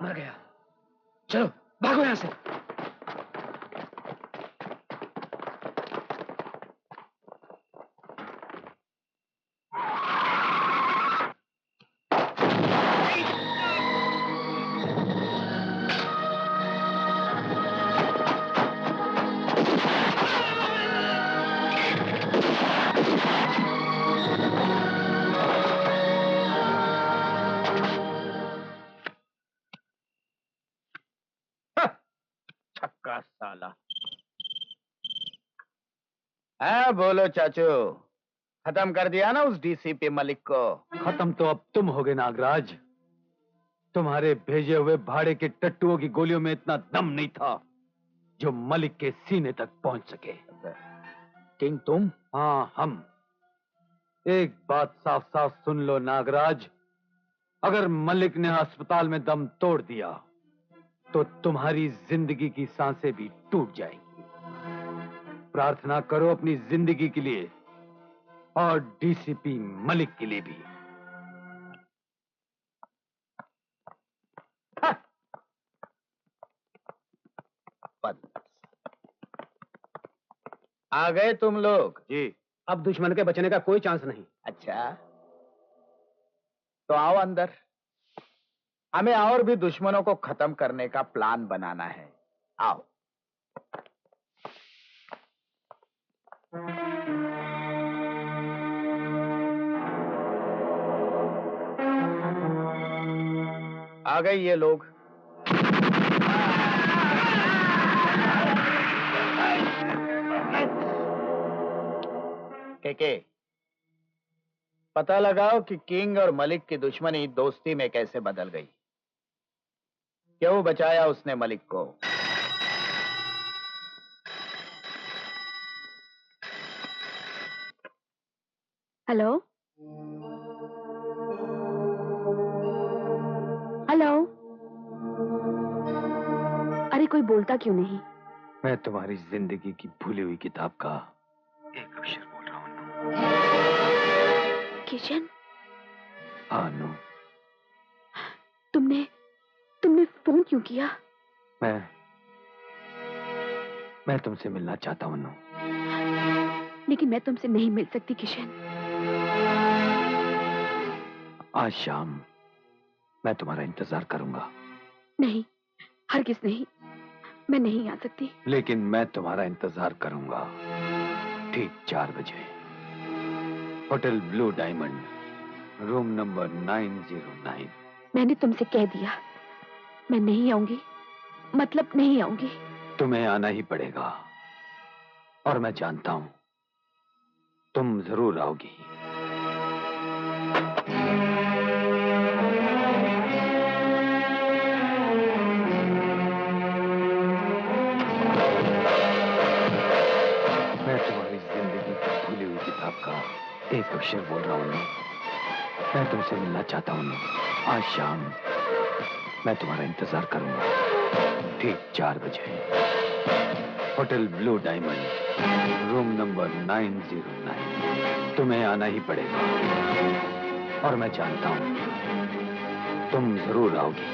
मर गया। चलो भागो यहां से। छक्का साला। हाँ बोलो चाचू, खत्म कर दिया ना उस डीसीपी मलिक को? खत्म तो अब तुम होगे नागराज। तुम्हारे भेजे हुए भाड़े के टट्टुओं की गोलियों में इतना दम नहीं था जो मलिक के सीने तक पहुंच सके। किंग तुम? हाँ हम। एक बात साफ साफ सुन लो नागराज, अगर मलिक ने अस्पताल में दम तोड़ दिया तो तुम्हारी जिंदगी की सांसें भी टूट जाएंगी। प्रार्थना करो अपनी जिंदगी के लिए और डीसीपी मलिक के लिए भी। आ गए तुम लोग? जी। अब दुश्मन के बचने का कोई चांस नहीं। अच्छा तो आओ अंदर, हमें और भी दुश्मनों को खत्म करने का प्लान बनाना है। आओ। आ गए ये लोग। के पता लगाओ कि किंग और मलिक की दुश्मनी दोस्ती में कैसे बदल गई। क्यों बचाया उसने मलिक को? Hello hello. अरे कोई बोलता क्यों नहीं? मैं तुम्हारी जिंदगी की भूली हुई किताब का एक अक्षर बोल रहा हूं। किशन। हाँ अनु। तुमने तुमने फोन क्यों किया? मैं तुमसे मिलना चाहता हूं अनु। लेकिन मैं तुमसे नहीं मिल सकती किशन। आज शाम मैं तुम्हारा इंतजार करूंगा। नहीं, हरगिज नहीं, मैं नहीं आ सकती। लेकिन मैं तुम्हारा इंतजार करूंगा ठीक 4 बजे, hotel blue diamond, room number 909। मैंने तुमसे कह दिया मैं नहीं आऊंगी, मतलब नहीं आऊंगी। तुम्हें आना ही पड़ेगा और मैं जानता हूं तुम जरूर आओगी। मैं तुम्हारी जिंदगी की भूली हुई किताब का एक अक्षर बोल रहा हूं। मैं तुमसे मिलना चाहता हूं। आज शाम मैं तुम्हारा इंतजार करूंगा ठीक 4 बजे, hotel blue diamond, room number 909। तुम्हें आना ही पड़ेगा और मैं जानता हूं तुम जरूर आओगी।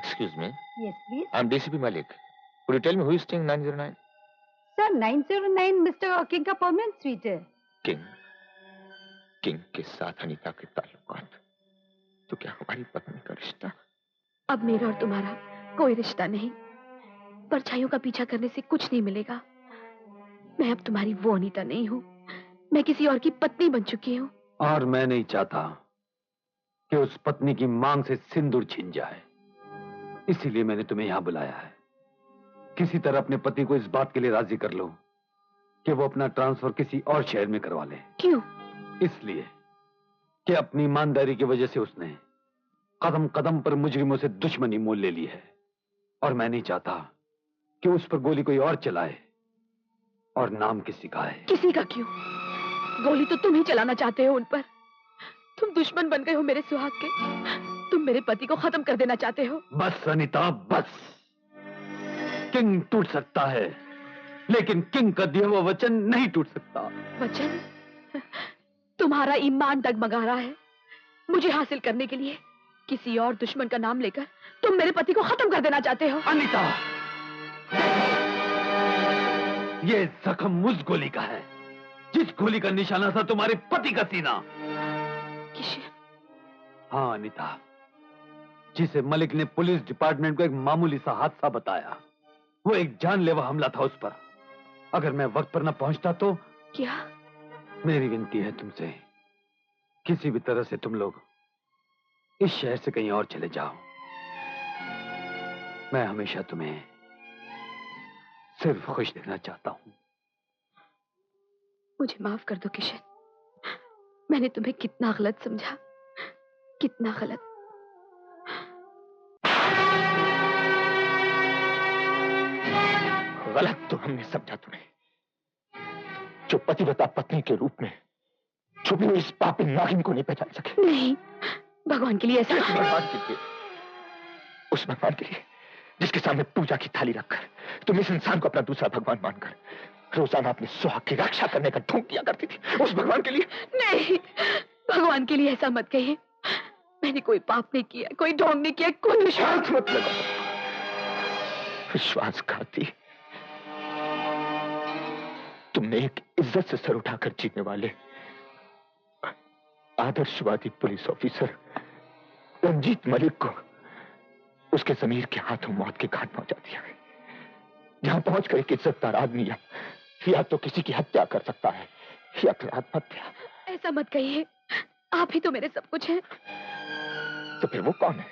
Excuse me. Yes, please. I'm DCP Malik. Could you tell me who is staying 909? Sir, 909 Mr. King का permanent suite है. किंग के साथ अनीता के ताल्लुकात, तो क्या हमारी पत्नी का रिश्ता? अब मेरा और तुम्हारा कोई रिश्ता नहीं। परछाइयों का पीछा करने से कुछ नहीं मिलेगा। मैं अब तुम्हारी वो अनीता नहीं हूँ, मैं किसी और की पत्नी बन चुकी हूँ। और मैं नहीं चाहता कि उस पत्नी की मांग से सिंदूर छिन जाए, इसीलिए मैंने तुम्हें यहां बुलाया है। किसी तरह अपने पति को इस बात के लिए राजी कर लो कि वो अपना ट्रांसफर किसी और शहर में करवा ले। क्यों? इसलिए कि अपनी ईमानदारी की वजह से उसने कदम कदम पर मुजरिमों से दुश्मनी मोल ले ली है, और मैं नहीं चाहता कि उस पर गोली कोई और चलाए और नाम किसी का है। किसी का क्यों? गोली तो तुम ही चलाना चाहते हो उन पर। तुम दुश्मन बन गए हो मेरे सुहाग के। तुम मेरे पति को खत्म कर देना चाहते हो। बस अनीता, बस। किंग टूट सकता है, लेकिन किंग का दिया हुआ वचन नहीं टूट सकता। वचन? तुम्हारा ईमान डगमगा रहा है। मुझे हासिल करने के लिए किसी और दुश्मन का नाम लेकर तुम मेरे पति को खत्म कर देना चाहते हो। अनीता, ये जख्म उस गोली का है जिस गोली का निशाना था तुम्हारे पति का सीना। किशन? हाँ अनीता, जिसे मलिक ने पुलिस डिपार्टमेंट को एक मामूली सा हादसा बताया, वो एक जानलेवा हमला था उस पर। अगर मैं वक्त पर न पहुंचता तो। क्या? मेरी विनती है तुमसे, किसी भी तरह से तुम लोग इस शहर से कहीं और चले जाओ। मैं हमेशा तुम्हें सिर्फ खुश देखना चाहता हूं। मुझे माफ कर दो किशन, मैंने तुम्हें कितना गलत समझा, कितना गलत। गलत तो हमने समझा तुम्हें, जो पतिव्रता पत्नी के रूप में छुपी हुई इस पापी नागिन को नहीं पहचान सके। नहीं, भगवान के लिए ऐसा। भगवान के लिए? उस भगवान के लिए जिसके सामने पूजा की थाली रखकर तुम इस इंसान को अपना दूसरा भगवान मानकर रोजाना अपने सुहाग की रक्षा करने का ढोंग किया करती थी, उस भगवान के लिए? नहीं, भगवान के लिए ऐसा मत कहिए। मैंने कोई पाप नहीं किया, कोई ढोंग नहीं किया, कोई विश्वास मत लगाओ। विश्वासघाती, तुमने एक इज्जत से सर उठाकर जीने वाले आदर्शवादी पुलिस ऑफिसर रंजीत मलिक को उसके जमीर के हाथों मौत के घाट पहुंचा दिया है, जहां पहुंचकर एक इज्जतदार आदमी या तो किसी की हत्या कर सकता है या फिर आत्महत्या। ऐसा मत कहिए, आप ही तो मेरे सब कुछ हैं। तो फिर वो कौन है?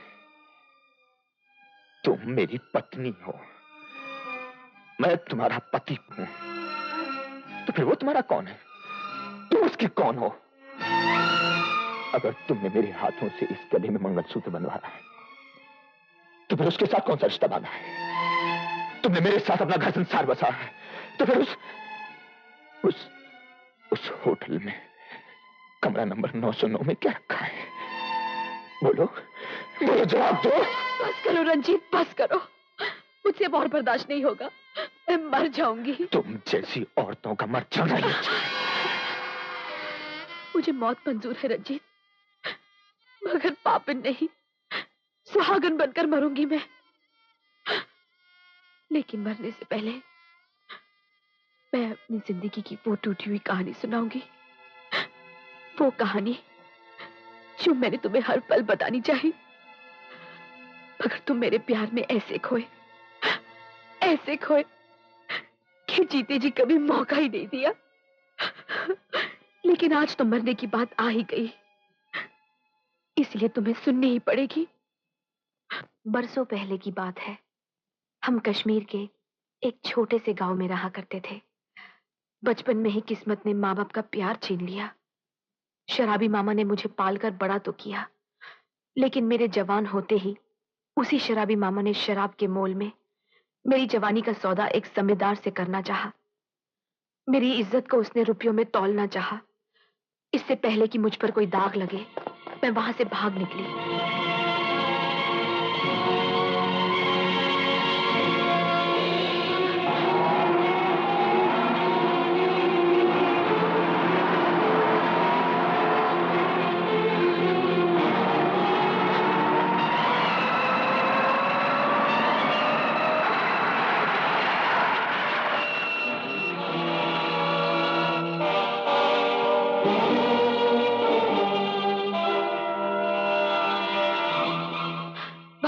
तुम मेरी पत्नी हो, मैं तुम्हारा पति हूं, तो फिर वो तुम्हारा कौन है? तुम उसकी कौन हो? अगर तुमने मेरे हाथों से इस गले में मंगलसूत्र बनवाया है, तो फिर उसके साथ कौन सा रिश्ता बांधा है? तुमने मेरे साथ अपना घर संसार बसाया है, तो फिर उस होटल में कमरा नंबर 909 में क्या रखा है? बोलो, बोलो, जवाब दो। बस करो रंजीत, बस करो। मुझसे अब और बर्दाश्त नहीं होगा, मैं मर जाऊंगी। तुम जैसी औरतों का मर जाना ही अच्छा है। मुझे मौत मंजूर है रंजीत, मगर पापिन नहीं, सुहागन बनकर मरूंगी मैं। लेकिन मरने से पहले मैं अपनी जिंदगी की वो टूटी हुई कहानी सुनाऊंगी, वो कहानी जो मैंने तुम्हें हर पल बतानी चाहिए, मगर तुम मेरे प्यार में ऐसे खोए कि जीते जी कभी मौका ही नहीं दिया। लेकिन आज तो मरने की बात आ ही गई, इसलिए तुम्हें सुननी ही पड़ेगी। बरसों पहले की बात है, हम कश्मीर के एक छोटे से गांव में रहा करते थे। बचपन में ही किस्मत ने माँ बाप का प्यार छीन लिया। शराबी मामा ने मुझे पालकर बड़ा तो किया, लेकिन मेरे जवान होते ही उसी शराबी मामा ने शराब के मोल में मेरी जवानी का सौदा एक जमींदार से करना चाहा। मेरी इज्जत को उसने रुपयों में तौलना चाहा। इससे पहले कि मुझ पर कोई दाग लगे, मैं वहां से भाग निकली।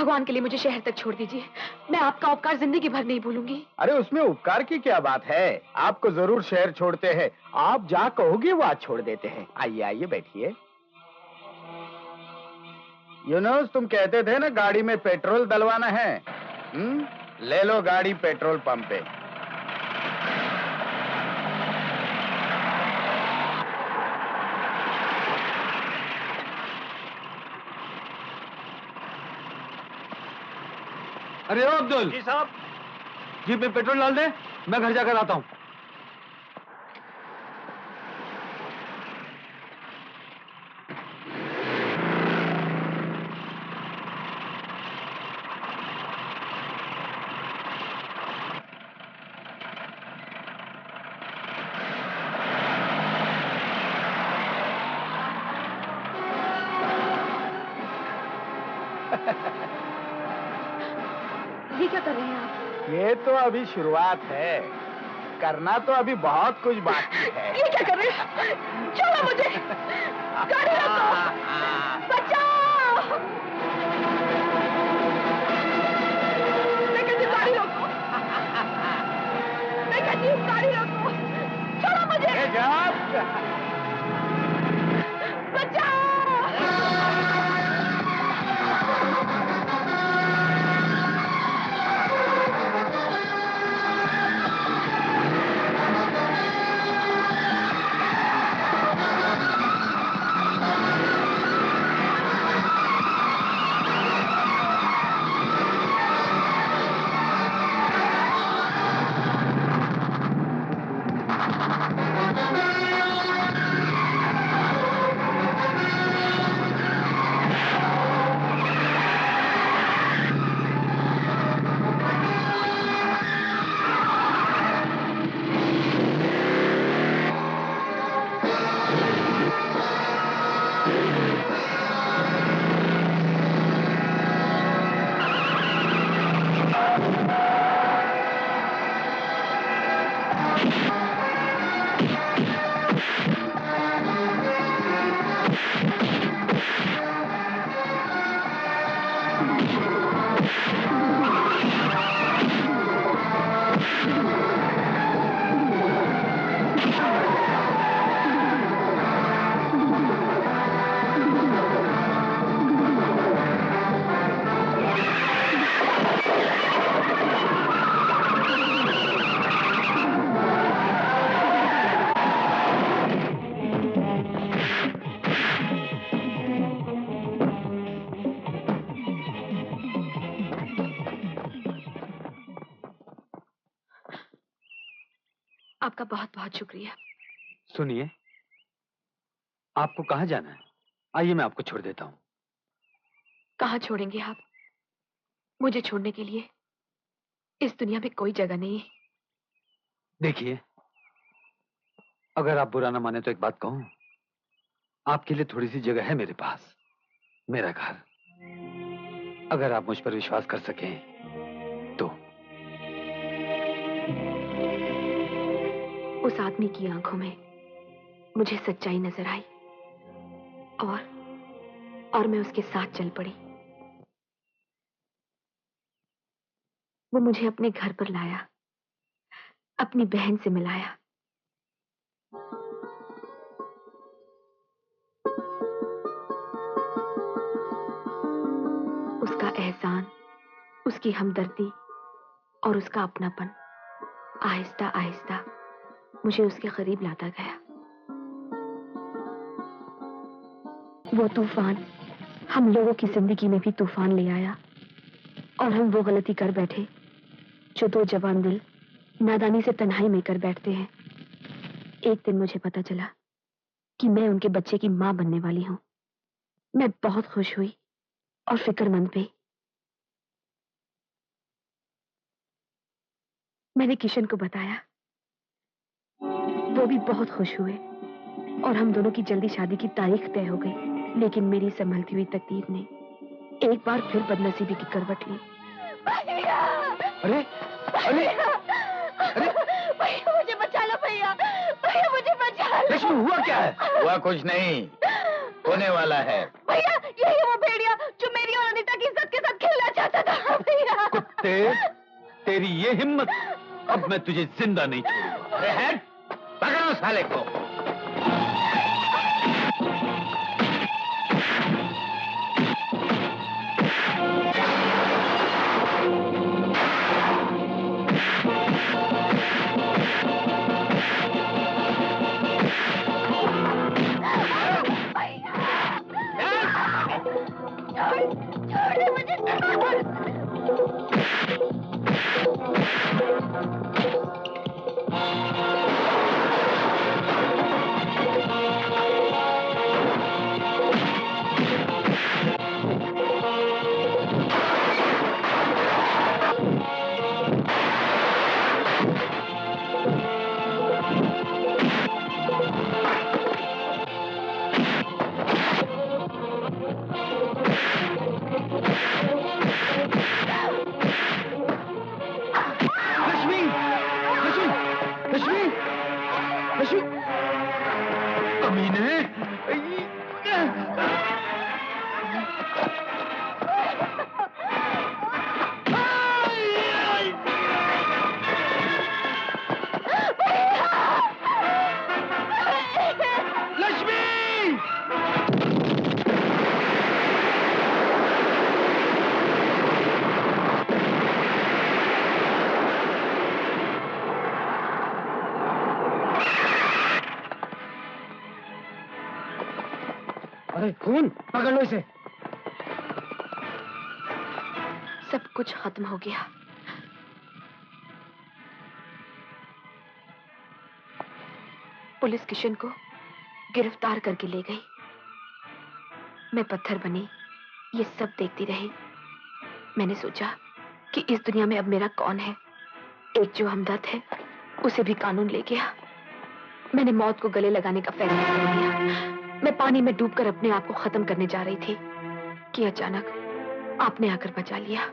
भगवान के लिए मुझे शहर तक छोड़ दीजिए। मैं आपका उपकार जिंदगी भर नहीं भूलूंगी। अरे उसमें उपकार की क्या बात है, आपको जरूर शहर छोड़ते हैं। आप जहाँ कहोगे वहाँ छोड़ देते हैं। आइए आइए बैठिए। यूनुस, तुम कहते थे ना गाड़ी में पेट्रोल डलवाना है। ले लो गाड़ी पेट्रोल पंप पे। अरे ओ अब्दुल जी साहब। जीप में पेट्रोल डाल दे, मैं घर जाकर आता हूँ। ये क्या कर रहे हैं आप? ये तो अभी शुरुआत है, करना तो अभी बहुत कुछ बाकी है। ये क्या कर रहे हैं? छोड़ो मुझे! गाड़ी रोको! बचाओ! मैं कहती हूँ गाड़ी रोको! मैं कहती हूँ गाड़ी रोको! छोड़ो मुझे! बचाओ! आपका बहुत बहुत शुक्रिया। सुनिए, आपको कहाँ जाना है? आइए मैं आपको छोड़ देता हूँ। कहाँ छोड़ेंगे आप? मुझे छोड़ने के लिए इस दुनिया में कोई जगह नहीं है। देखिए, अगर आप बुरा ना माने तो एक बात कहूँ, आपके लिए थोड़ी सी जगह है मेरे पास, मेरा घर। अगर आप मुझ पर विश्वास कर सकें तो। उस आदमी की आंखों में मुझे सच्चाई नजर आई और मैं उसके साथ चल पड़ी। वो मुझे अपने घर पर लाया, अपनी बहन से मिलाया। उसका एहसान, उसकी हमदर्दी और उसका अपनापन आहिस्ता आहिस्ता मुझे उसके करीब लाता गया। वो तूफान हम लोगों की जिंदगी में भी तूफान ले आया और हम वो गलती कर बैठे जो दो जवान दिल नादानी से तन्हाई में कर बैठते हैं। एक दिन मुझे पता चला कि मैं उनके बच्चे की मां बनने वाली हूं। मैं बहुत खुश हुई और फिक्रमंद भी। मैंने किशन को बताया, वो भी बहुत खुश हुए और हम दोनों की जल्दी शादी की तारीख तय हो गई। लेकिन मेरी संभलती हुई तकदीर ने एक बार फिर बदनसीबी की करवट ली। भैया! अरे अरे अरे भैया मुझे बचा लो, भैया भैया मुझे बचा लो। लक्ष्मी, हुआ क्या है? हुआ कुछ नहीं, होने वाला है। भैया यही है वो भेड़िया जो मेरी और अनीता की इज्जत के साथ खेलना चाहता तेरी ये हिम्मत, अब मैं तुझे जिंदा नहीं छोड़ूंगा। अरे हेड, पकड़ो साले को। खून, पकड़ लो इसे। सब कुछ खत्म हो गया। पुलिस किशन को गिरफ्तार करके ले गई। मैं पत्थर बनी ये सब देखती रही। मैंने सोचा कि इस दुनिया में अब मेरा कौन है। एक जो हमदर्द है उसे भी कानून ले गया। मैंने मौत को गले लगाने का फैसला कर लिया। मैं पानी में डूबकर अपने आप को खत्म करने जा रही थी कि अचानक आपने आकर बचा लिया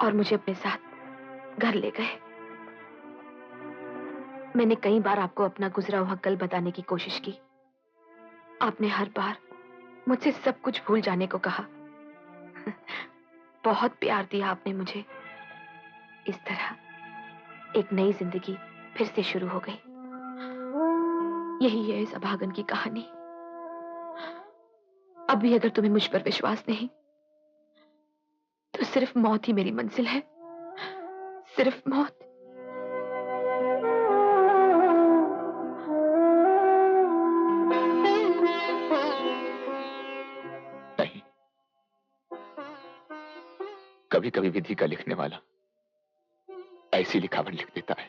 और मुझे अपने साथ घर ले गए। मैंने कई बार आपको अपना गुजरा हुआ कल बताने की कोशिश की। आपने हर बार मुझसे सब कुछ भूल जाने को कहा। बहुत प्यार दिया आपने मुझे। इस तरह एक नई जिंदगी फिर से शुरू हो गई। यही है इस अभागन की कहानी। अब भी अगर तुम्हें मुझ पर विश्वास नहीं तो सिर्फ मौत ही मेरी मंजिल है। सिर्फ मौत। नहीं, कभी कभी विधि का लिखने वाला ऐसी लिखावट लिख देता है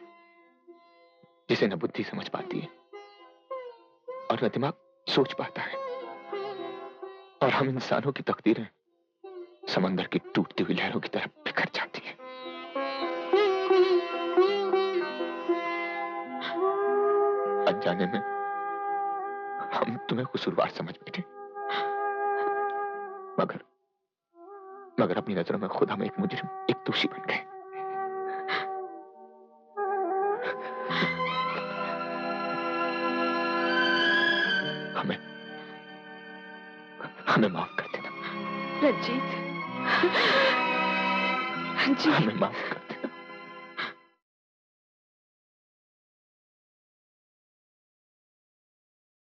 जिसे न बुद्धि समझ पाती है और न दिमाग सोच पाता है। और हम इंसानों की तकदीरें समंदर की टूटती हुई लहरों की तरफ बिखर जाती है। अनजाने में हम तुम्हें कसूरवार समझ बैठे, मगर अपनी नजरों में खुद हम एक मुजरिम, एक दोषी बन गए। हमें माफ कर देना रंजीत। हमें माफ कर।